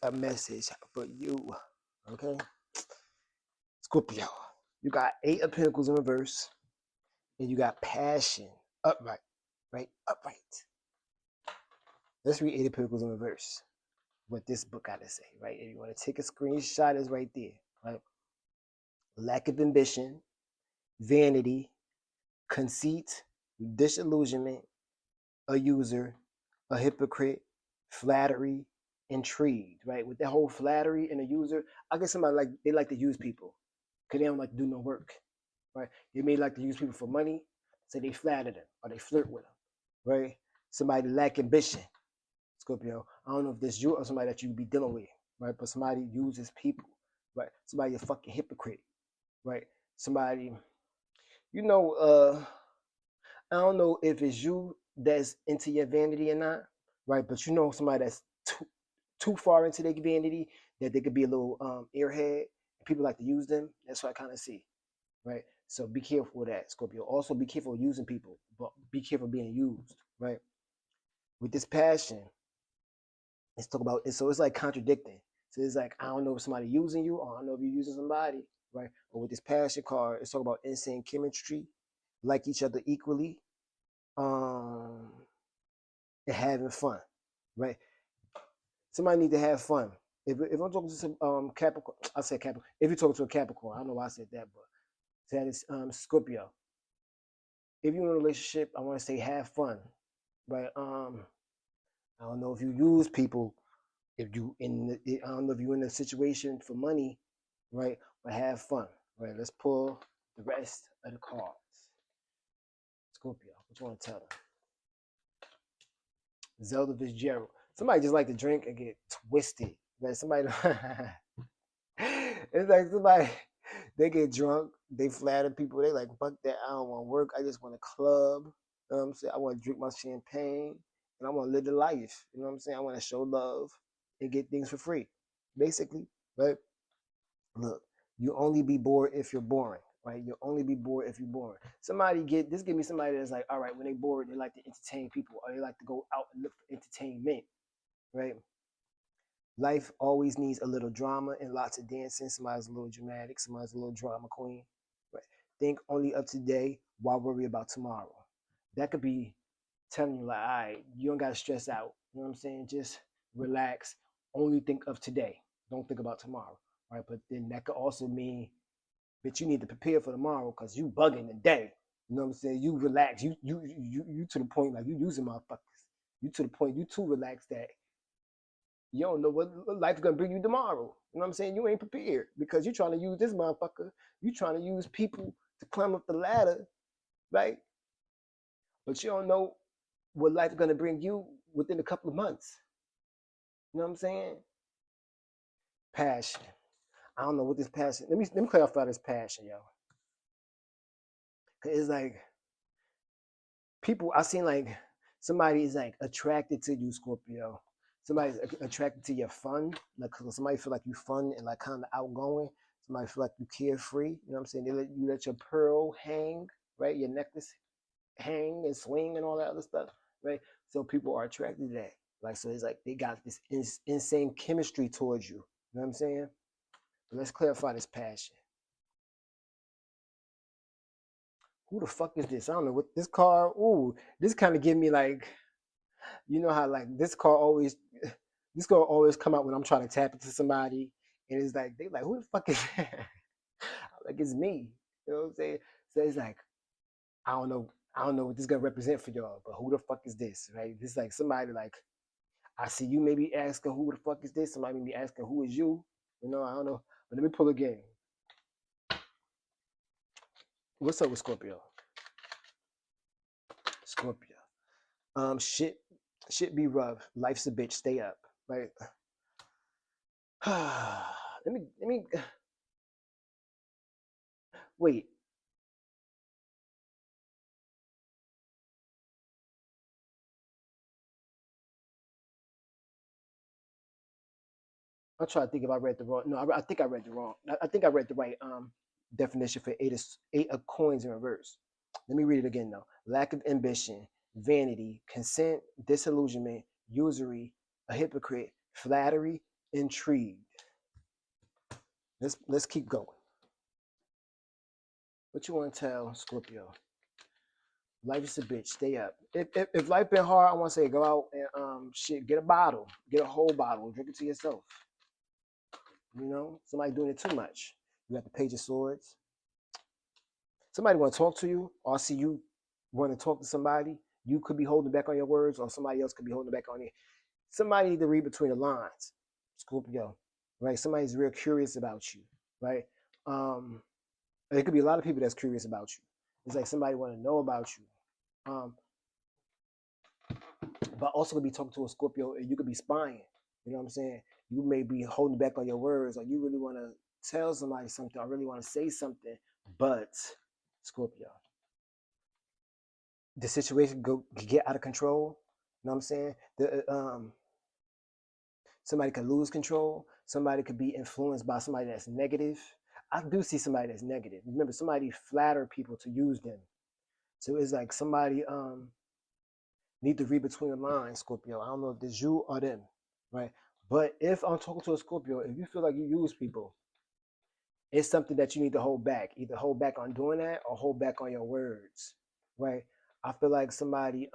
a message for you. Okay, Scorpio. You got 8 of Pentacles in reverse, and you got passion upright, right? Upright. Let's read 8 of Pentacles in reverse. What this book got to say, right? If you want to take a screenshot, it's right there, right? Lack of ambition, vanity, conceit, disillusionment, a user, a hypocrite, flattery, intrigued, right? With that whole flattery and a user, I guess somebody like they like to use people because they don't like to do no work, right? They may like to use people for money, so they flatter them or they flirt with them, right? Somebody lack ambition, Scorpio. I don't know if this you or somebody that you be dealing with, right? But somebody uses people, right? Somebody a fucking hypocrite, right? Somebody, you know, I don't know if it's you that's into your vanity or not, right? But you know somebody that's too far into their vanity that they could be a little airhead. People like to use them. That's what I kind of see, right? So be careful with that, Scorpio. Also be careful using people, but be careful being used, right? With this passion, let's talk about it. So it's like contradicting. So it's like I don't know if somebody using you, or I don't know if you're using somebody, right? But with this passion card, it's talking about insane chemistry, like each other equally, um, and having fun, right? Somebody need to have fun. If I'm talking to some Capricorn, I said Capricorn. If you're talking to a Capricorn, I don't know why I said that, but that is Scorpio. If you're in a relationship, I want to say have fun, right? I don't know if you use people. If you I don't know if you're in a situation for money, right? But have fun, right? Let's pull the rest of the cards. Scorpio, what you want to tell them? Zelda Fitzgerald. Somebody just like to drink and get twisted. Right? Somebody it's like somebody they get drunk, they flatter people, they like fuck that, I don't want to work, I just want to club. You know what I'm saying? I want to drink my champagne and I want to live the life. You know what I'm saying? I want to show love and get things for free. Basically, right? Look, you only be bored if you're boring, right? You'll only be bored if you're boring. Somebody give me somebody that's like, all right, when they bored, they like to entertain people or they like to go out and look for entertainment, right? Life always needs a little drama and lots of dancing. Somebody's a little dramatic, somebody's a little drama queen. Right? Think only of today while worry about tomorrow. That could be telling you like, all right, you don't gotta stress out. You know what I'm saying? Just relax. Only think of today. Don't think about tomorrow. Right? But then that could also mean that you need to prepare for tomorrow because you bugging today. You know what I'm saying? You relax. You to the point like you using motherfuckers. You to the point you too relaxed that you don't know what life's gonna bring you tomorrow. You know what I'm saying? You ain't prepared because you're trying to use this motherfucker. You trying to use people to climb up the ladder, right? But you don't know what life's gonna bring you within a couple of months. You know what I'm saying? Passion. I don't know what this passion. Let me clarify this passion, yo. Cause it's like people. I seen like somebody is like attracted to you, Scorpio. Somebody's attracted to your fun. Like somebody feel like you fun and like kind of outgoing. Somebody feel like you carefree. You know what I'm saying? You let your pearl hang, right? Your necklace hang and swing and all that other stuff, right? So people are attracted to that. Like so, it's like they got this insane chemistry towards you. You know what I'm saying? But let's clarify this passion. Who the fuck is this? I don't know what this card. Ooh, this kind of give me like, you know how like this card always come out when I'm trying to tap into somebody, and it's like they like who the fuck is that? Like it's me. You know what I'm saying? So it's like I don't know what this gonna represent for y'all, but who the fuck is this? Right? This is like somebody like I see you maybe asking who the fuck is this? Somebody may be asking who is you? You know, I don't know. But let me pull again. What's up with Scorpio? Scorpio. Shit be rough. Life's a bitch. Stay up. Right. let me wait. I'm trying to think if I read the wrong. No, I think I read the wrong. I think I read the right definition for eight of coins in reverse. Let me read it again though. Lack of ambition, vanity, consent, disillusionment, usury, a hypocrite, flattery, intrigued. Let's keep going. What you want to tell Scorpio? Life is a bitch. Stay up. If life been hard, I want to say go out and shit. Get a bottle. Get a whole bottle. Drink it to yourself. You know, somebody doing it too much. You got the Page of Swords. Somebody want to talk to you, or I see you want to talk to somebody. You could be holding back on your words, or somebody else could be holding back on it. Somebody need to read between the lines, Scorpio. Right? Somebody's real curious about you. Right? There could be a lot of people that's curious about you. It's like somebody want to know about you. But also could be talking to a Scorpio and you could be spying. You know what I'm saying? You may be holding back on your words, or you really want to tell somebody something, or really want to say something, but Scorpio, the situation get out of control. You know what I'm saying? Somebody could lose control. Somebody could be influenced by somebody that's negative. I do see somebody that's negative. Remember, somebody flatter people to use them. So it's like somebody need to read between the lines, Scorpio. I don't know if it's you or them, right? But if I'm talking to a Scorpio, if you feel like you use people, it's something that you need to hold back. Either hold back on doing that or hold back on your words, right? I feel like somebody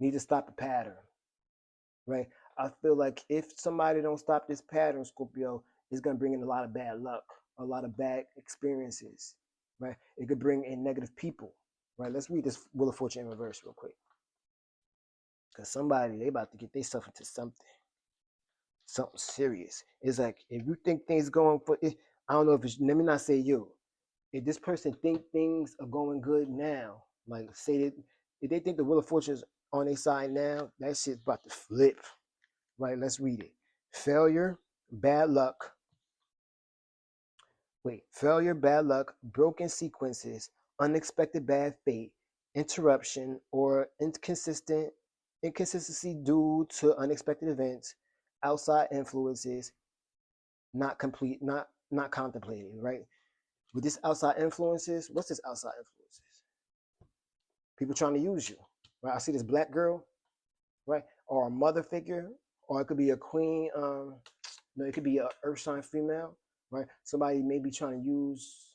need to stop the pattern, right? I feel like if somebody don't stop this pattern, Scorpio, it's gonna bring in a lot of bad luck, a lot of bad experiences, right? It could bring in negative people, right? Let's read this Wheel of Fortune in reverse real quick. Because somebody, they about to get themselves into something serious. It's like, if you think things going for it, I don't know if it's, let me not say you. If this person think things are going good now, like say that, if they think the Wheel of Fortune is on their side now, that shit's about to flip. Right, let's read it. Failure, bad luck. Failure, bad luck, broken sequences, unexpected bad fate, interruption, or inconsistency due to unexpected events, outside influences, not contemplated, right? With this outside influences, what's this outside influences? People trying to use you, right? I see this black girl, right? Or a mother figure, or it could be a queen, no, it could be a earth sign female, right? Somebody may be trying to use,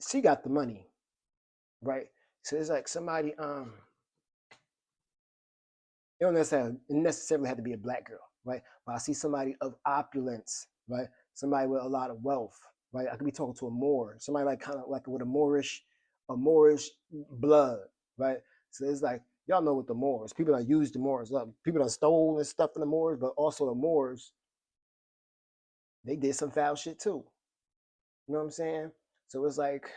she got the money, right? So it's like somebody, it don't necessarily have to be a black girl, right? But I see somebody of opulence, right? Somebody with a lot of wealth, right? I could be talking to a Moor, somebody like kind of like with a Moorish blood, right? So it's like, y'all know what the Moors, people that use the Moors up, people that stole and stuff from the Moors, but also the Moors, they did some foul shit too. You know what I'm saying? So it's like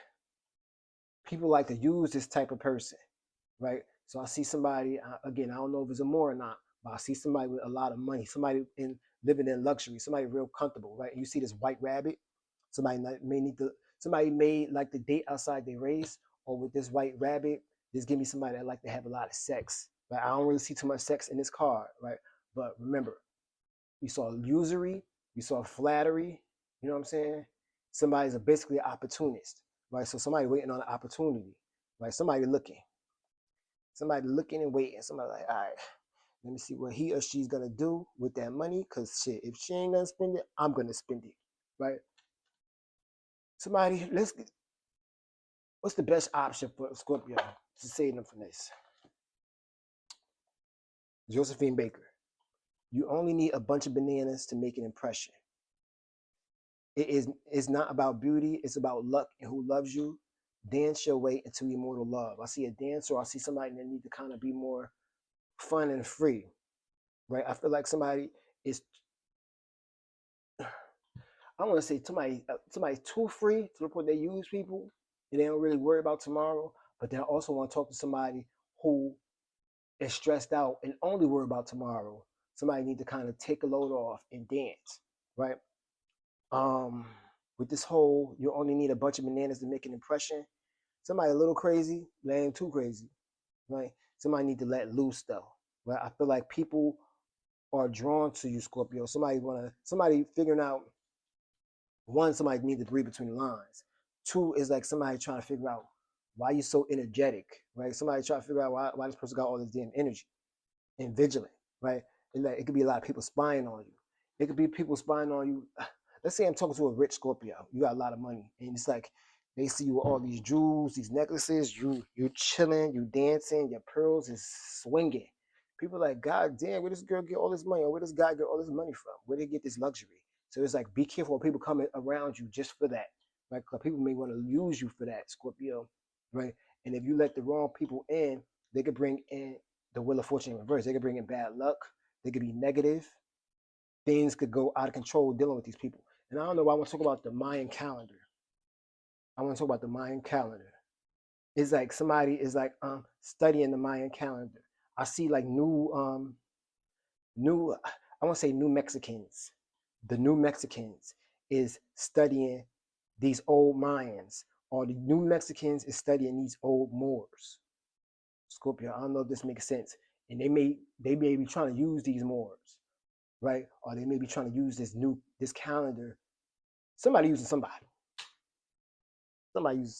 people like to use this type of person, right? So I see somebody, again, I don't know if it's a Moor or not, but I see somebody with a lot of money, somebody living in luxury, somebody real comfortable, right? And you see this white rabbit, somebody may like to date outside their race, or with this white rabbit, just give me somebody that like to have a lot of sex. Right? I don't really see too much sex in this card, right? But remember, we saw usury, we saw flattery, you know what I'm saying? Somebody's basically an opportunist, right? So somebody waiting on an opportunity, right? Somebody looking and waiting. Somebody like, all right, let me see what he or she's gonna do with that money. Cause shit, if she ain't gonna spend it, I'm gonna spend it, right? Somebody, what's the best option for Scorpio to save them from this? Josephine Baker. You only need a bunch of bananas to make an impression. It's not about beauty, it's about luck and who loves you. Dance your way into immortal love. I see a dancer, I see somebody that need to kind of be more fun and free, right? I feel like somebody is, I want to say somebody's too free to the point they use people and they don't really worry about tomorrow, but they also want to talk to somebody who is stressed out and only worry about tomorrow. Somebody need to kind of take a load off and dance, right? Um, with this whole, you only need a bunch of bananas to make an impression. Somebody a little crazy, they ain't too crazy, right? Somebody need to let loose though, right? I feel like people are drawn to you, Scorpio. Somebody figuring out, one, somebody need to read between the lines. Two is like somebody trying to figure out why you so energetic, right? Somebody trying to figure out why this person got all this damn energy, and vigilant, right? And like, it could be a lot of people spying on you. It could be people spying on you. Let's say I'm talking to a rich Scorpio. You got a lot of money, and it's like they see you with all these jewels, these necklaces. You chilling, you dancing, your pearls is swinging. People are like, God damn, where does this girl get all this money, or where does God get all this money from? Where they get this luxury? So it's like, be careful when people coming around you just for that, right? Because people may want to use you for that, Scorpio, right? And if you let the wrong people in, they could bring in the wheel of fortune in reverse. They could bring in bad luck. They could be negative. Things could go out of control dealing with these people. And I don't know why I want to talk about the Mayan calendar. I want to talk about the Mayan calendar. It's like somebody is like studying the Mayan calendar. I see like new I want to say New Mexicans. The New Mexicans is studying these old Mayans, or the New Mexicans is studying these old Moors. Scorpio, I don't know if this makes sense. And they may be trying to use these Moors, right? Or they may be trying to use this calendar. Somebody using somebody. Somebody uses